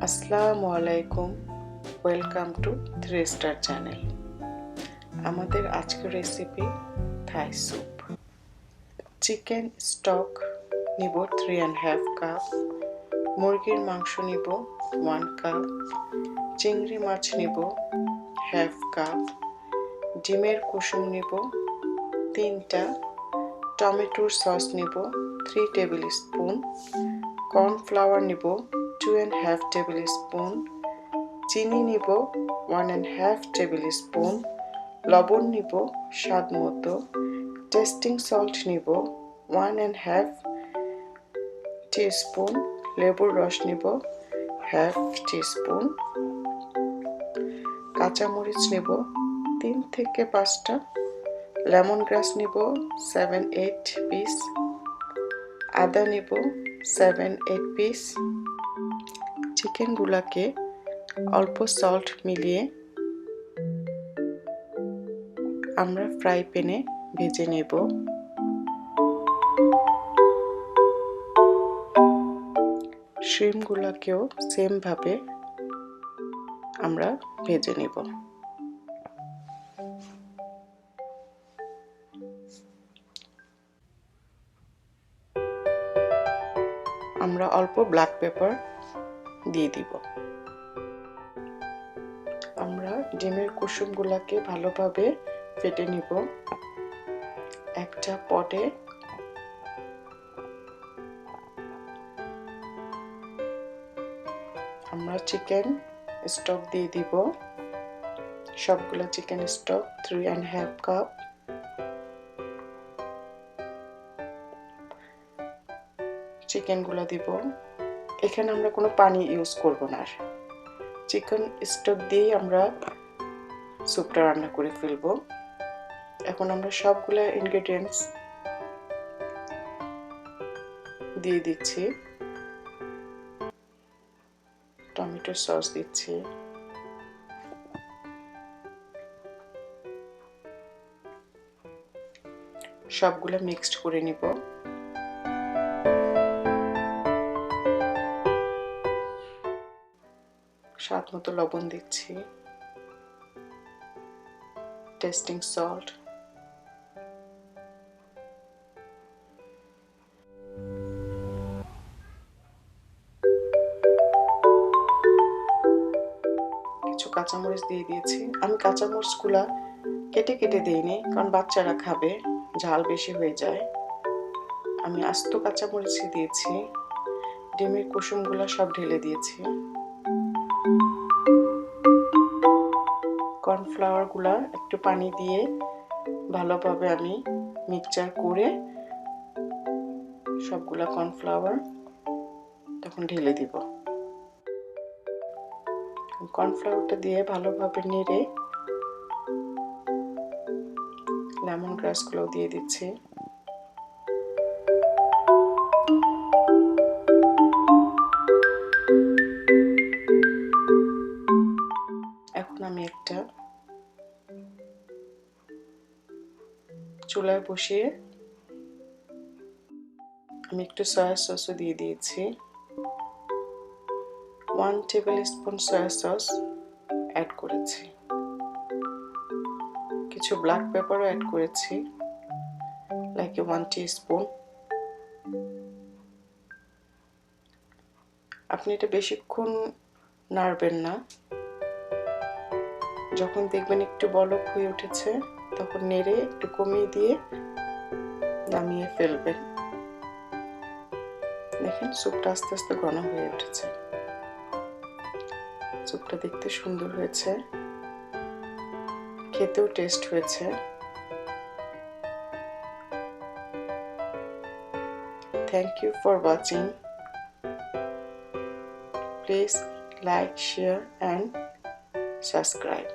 আসসালামু আলাইকুম, welcome to 3 star channel. আমাদের আজকের recipe Thai soup. Chicken stock নিব 3.5 কাপ, মুরগির মাংস নিব 1 কাপ, চিংড়ি মাছ নিব 1/2 কাপ, ডিমের কুসুম নিব 3টা, টমেটোর সস নিব 3 টেবিল স্পুন, কর্নফ্লাওয়ার নিব 2.5 টেবিল স্পুন, চিনি নিব 1.5 টেবিল স্পুন, লবণ নিব স্বাদ মতো, টেস্টিং সল্ট নিব 1.5 টিস্পুন, লেবুর রস নিব 1/2 টিস্পুন, কাঁচামরিচ নিব 3 থেকে 5টা, লেমন গ্রাস নিব 7-8 পিস, আদা নিব 7-8 পিস। চিকেনগুলোকে অল্প সল্ট মিলিয়ে আমরা ফ্রাই প্যানে ভেজে নেব। শ্রিমগুলোকেও সেম ভাবে আমরা ভেজে নেব। আমরা অল্প ব্ল্যাক পেপার দিয়ে দিব। আমরা ডিমের কুসুমগুলোকে ভালোভাবে ফেটে নিব। একটা পটে আমরা চিকেন স্টক দিয়ে দিব। সবগুলো চিকেন স্টক 3.5 কাপ। চিকেনগুলো দিব। এখানে আমরা কোনো পানি ইউজ করব না। চিকেন স্টক দিয়ে আমরা স্যুপটা রান্না করে ফেলব। এখন আমরা সবগুলো ইনগ্রেডিয়েন্টস দিয়ে দিচ্ছি। টমেটো সস দিচ্ছি, সবগুলো মিক্সড করে নিব। স্বাদ মতো লবণ দিচ্ছি, টেস্টিং সল্ট, কিছু কাঁচামরিচ দিয়ে দিয়েছি। আমি কাঁচামরিচগুলা কেটে কেটে দিইনি, কারণ বাচ্চারা খাবে, ঝাল বেশি হয়ে যায়। আমি আস্ত কাঁচামরিচ দিয়েছি। ডিমের কুসুমগুলো সব ঢেলে দিয়েছি। কর্নফ্লাওয়ারগুলো একটু পানি দিয়ে ভালোভাবে আমি মিক্সচার করে সবগুলা কর্নফ্লাওয়ার তখন ঢেলে দিব। কর্নফ্লাওয়ারটা দিয়ে ভালোভাবে নেড়ে লেমন গ্রাসগুলো দিয়ে দিচ্ছি। এখন আমি একটা চুলায় বসিয়ে আমি একটু সয়া সসও দিয়ে দিয়েছি। 1 tablespoon soya sauce add করেছি। কিছু ব্ল্যাক পেপারও অ্যাড করেছি, লাইক 1 টিস্পুন। আপনি এটা বেশিক্ষণ নাড়বেন না। যখন দেখবেন একটু বলক হয়ে উঠেছে, তখন নেড়ে একটু কমিয়ে দিয়ে নামিয়ে ফেলবেন। দেখেন স্যুপটা আস্তে আস্তে ঘন হয়ে উঠেছে। স্যুপটা দেখতে সুন্দর হয়েছে, খেতেও টেস্ট হয়েছে। Thank you for watching. Please like, share and subscribe.